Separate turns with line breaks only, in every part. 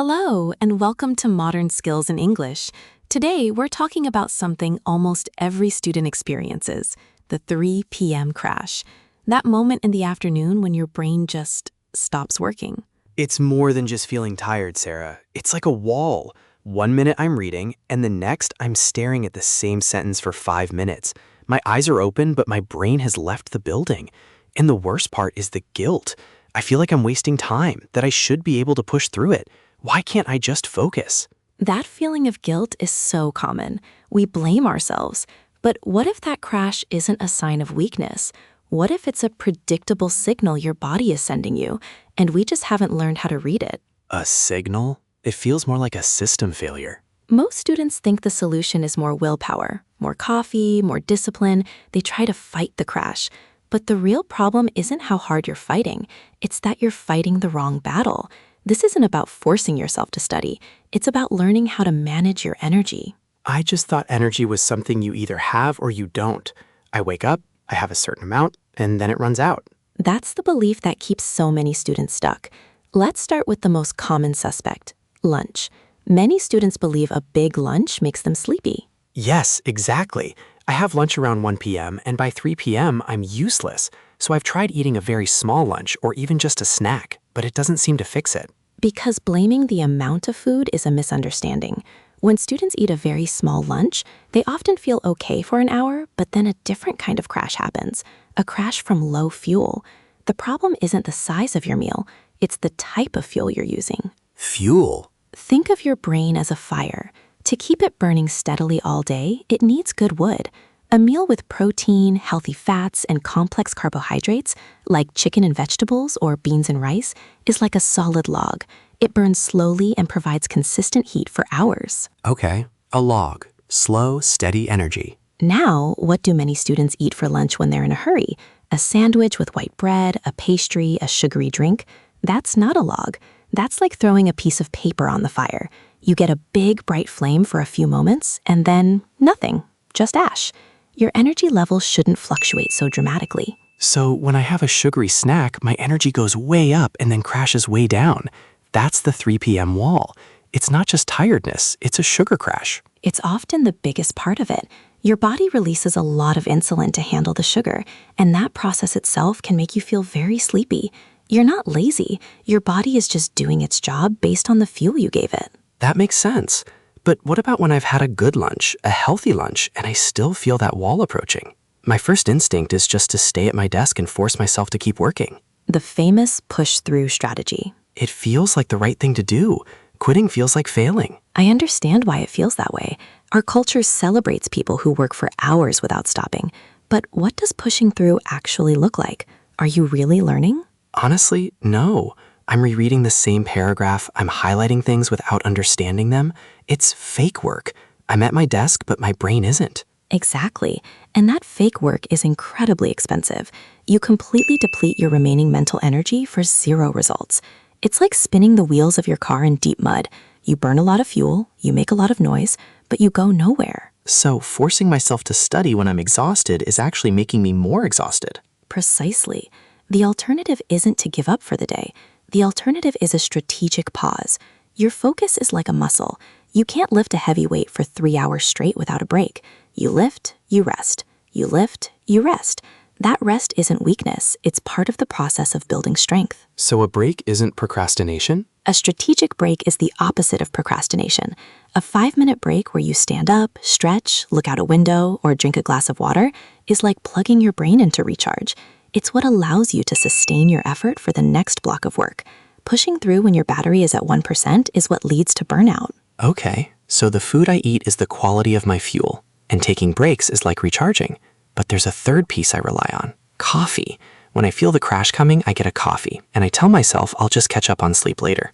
Hello, and welcome to Modern Skills in English. Today, we're talking about something almost every student experiences, the 3 p.m. crash. That moment in the afternoon when your brain just stops working.
It's more than just feeling tired, Sarah. It's like a wall. 1 minute I'm reading, and the next I'm staring at the same sentence for 5 minutes. My eyes are open, but my brain has left the building. And the worst part is the guilt. I feel like I'm wasting time, that I should be able to push through it. Why can't I just focus?
That feeling of guilt is so common. We blame ourselves. But what if that crash isn't a sign of weakness? What if it's a predictable signal your body is sending you, and we just haven't learned how to read it?
A signal? It feels more like a system failure.
Most students think the solution is more willpower, more coffee, more discipline. They try to fight the crash. But the real problem isn't how hard you're fighting. It's that you're fighting the wrong battle. This isn't about forcing yourself to study. It's about learning how to manage your energy.
I just thought energy was something you either have or you don't. I wake up, I have a certain amount, and then it runs out.
That's the belief that keeps so many students stuck. Let's start with the most common suspect, lunch. Many students believe a big lunch makes them sleepy.
Yes, exactly. I have lunch around 1 p.m., and by 3 p.m., I'm useless. So I've tried eating a very small lunch or even just a snack, but it doesn't seem to fix it.
Because blaming the amount of food is a misunderstanding. When students eat a very small lunch, they often feel okay for an hour, but then a different kind of crash happens, a crash from low fuel. The problem isn't the size of your meal, it's the type of fuel you're using.
Fuel?
Think of your brain as a fire. To keep it burning steadily all day, it needs good wood. A meal with protein, healthy fats, and complex carbohydrates, like chicken and vegetables or beans and rice, is like a solid log. It burns slowly and provides consistent heat for hours.
Okay, a log. Slow, steady energy.
Now, what do many students eat for lunch when they're in a hurry? A sandwich with white bread, a pastry, a sugary drink? That's not a log. That's like throwing a piece of paper on the fire. You get a big, bright flame for a few moments, and then nothing, just ash. Your energy levels shouldn't fluctuate so dramatically.
So when I have a sugary snack, my energy goes way up and then crashes way down. That's the 3 p.m. wall. It's not just tiredness, it's a sugar crash.
It's often the biggest part of it. Your body releases a lot of insulin to handle the sugar, and that process itself can make you feel very sleepy. You're not lazy. Your body is just doing its job based on the fuel you gave it.
That makes sense. But what about when I've had a good lunch, a healthy lunch, and I still feel that wall approaching? My first instinct is just to stay at my desk and force myself to keep working.
The famous push-through strategy.
It feels like the right thing to do. Quitting feels like failing.
I understand why it feels that way. Our culture celebrates people who work for hours without stopping. But what does pushing through actually look like? Are you really learning?
Honestly, no. I'm rereading the same paragraph. I'm highlighting things without understanding them. It's fake work. I'm at my desk, but my brain isn't.
Exactly. And that fake work is incredibly expensive. You completely deplete your remaining mental energy for zero results. It's like spinning the wheels of your car in deep mud. You burn a lot of fuel, you make a lot of noise, but you go nowhere.
So forcing myself to study when I'm exhausted is actually making me more exhausted.
Precisely. The alternative isn't to give up for the day. The alternative is a strategic pause. Your focus is like a muscle. You can't lift a heavy weight for 3 hours straight without a break. You lift, you rest. You lift, you rest. That rest isn't weakness. It's part of the process of building strength.
So a break isn't procrastination?
A strategic break is the opposite of procrastination. A 5-minute break where you stand up, stretch, look out a window, or drink a glass of water is like plugging your brain into recharge. It's what allows you to sustain your effort for the next block of work. Pushing through when your battery is at 1% is what leads to burnout.
Okay, so the food I eat is the quality of my fuel, and taking breaks is like recharging. But there's a third piece I rely on, coffee. When I feel the crash coming, I get a coffee, and I tell myself I'll just catch up on sleep later.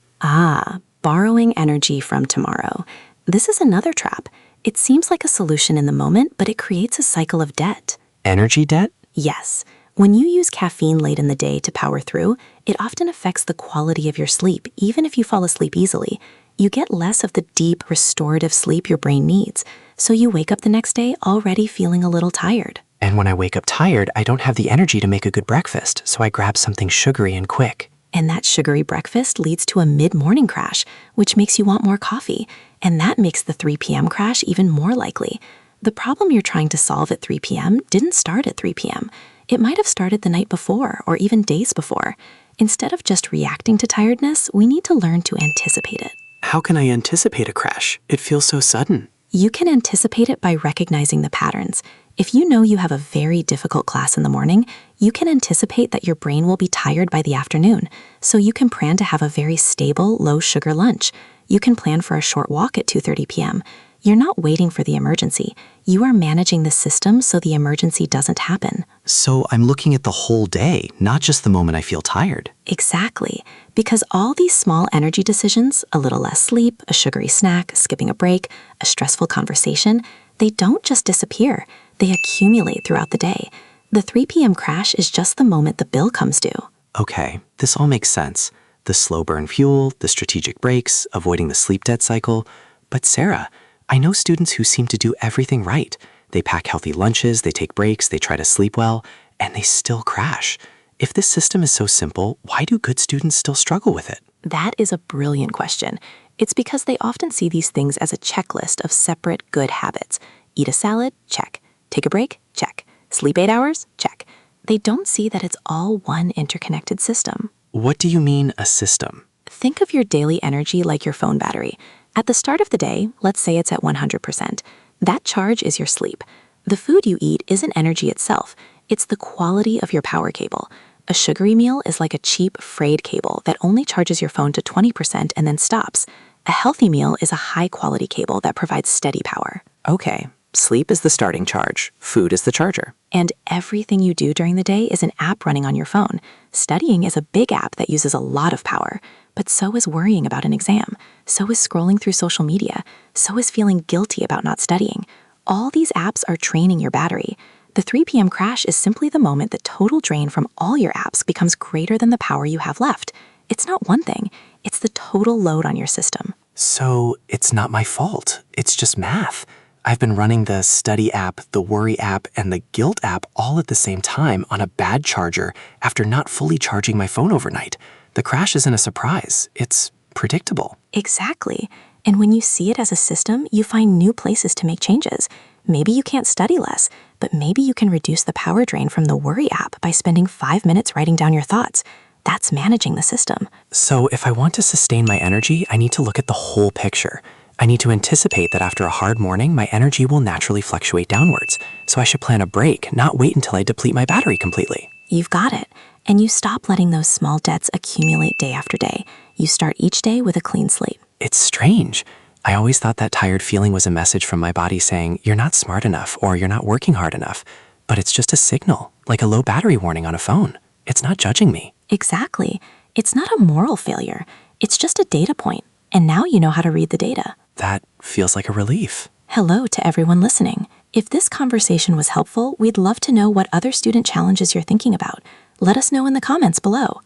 Borrowing energy from tomorrow. This is another trap. It seems like a solution in the moment, but it creates a cycle of debt.
Energy debt?
Yes. When you use caffeine late in the day to power through, it often affects the quality of your sleep, even if you fall asleep easily. You get less of the deep, restorative sleep your brain needs, so you wake up the next day already feeling a little tired.
And when I wake up tired, I don't have the energy to make a good breakfast, so I grab something sugary and quick.
And that sugary breakfast leads to a mid-morning crash, which makes you want more coffee. And that makes the 3 p.m. crash even more likely. The problem you're trying to solve at 3 p.m. didn't start at 3 p.m. It might have started the night before or even days before. Instead of just reacting to tiredness, we need to learn to anticipate it.
How can I anticipate a crash? It feels so sudden.
You can anticipate it by recognizing the patterns. If you know you have a very difficult class in the morning, you can anticipate that your brain will be tired by the afternoon, so you can plan to have a very stable, low-sugar lunch. You can plan for a short walk at 2:30 p.m. You're not waiting for the emergency. You are managing the system so the emergency doesn't happen.
So I'm looking at the whole day, not just the moment I feel tired.
Exactly. Because all these small energy decisions, a little less sleep, a sugary snack, skipping a break, a stressful conversation, they don't just disappear. They accumulate throughout the day. The 3 p.m. crash is just the moment the bill comes due.
Okay, this all makes sense. The slow burn fuel, the strategic breaks, avoiding the sleep debt cycle. But Sarah, I know students who seem to do everything right. They pack healthy lunches, they take breaks, they try to sleep well, and they still crash. If this system is so simple, why do good students still struggle with it?
That is a brilliant question. It's because they often see these things as a checklist of separate good habits. Eat a salad? Check. Take a break? Check. Sleep 8 hours? Check. They don't see that it's all one interconnected system.
What do you mean, a system?
Think of your daily energy like your phone battery. At the start of the day, let's say it's at 100%. That charge is your sleep. The food you eat isn't energy itself. It's the quality of your power cable. A sugary meal is like a cheap, frayed cable that only charges your phone to 20% and then stops. A healthy meal is a high-quality cable that provides steady power.
Okay, sleep is the starting charge. Food is the charger.
And everything you do during the day is an app running on your phone. Studying is a big app that uses a lot of power. But so is worrying about an exam. So is scrolling through social media. So is feeling guilty about not studying. All these apps are training your battery. The 3 p.m. crash is simply the moment the total drain from all your apps becomes greater than the power you have left. It's not one thing. It's the total load on your system.
So it's not my fault. It's just math. I've been running the study app, the worry app, and the guilt app all at the same time on a bad charger after not fully charging my phone overnight. The crash isn't a surprise. It's predictable.
Exactly. And when you see it as a system, you find new places to make changes. Maybe you can't study less, but maybe you can reduce the power drain from the worry app by spending 5 minutes writing down your thoughts. That's managing the system.
So if I want to sustain my energy, I need to look at the whole picture. I need to anticipate that after a hard morning, my energy will naturally fluctuate downwards. So I should plan a break, not wait until I deplete my battery completely.
You've got it. And you stop letting those small debts accumulate day after day. You start each day with a clean slate.
It's strange. I always thought that tired feeling was a message from my body saying, you're not smart enough or you're not working hard enough. But it's just a signal, like a low battery warning on a phone. It's not judging me.
Exactly. It's not a moral failure. It's just a data point. And now you know how to read the data.
That feels like a relief.
Hello to everyone listening. If this conversation was helpful, we'd love to know what other student challenges you're thinking about. Let us know in the comments below.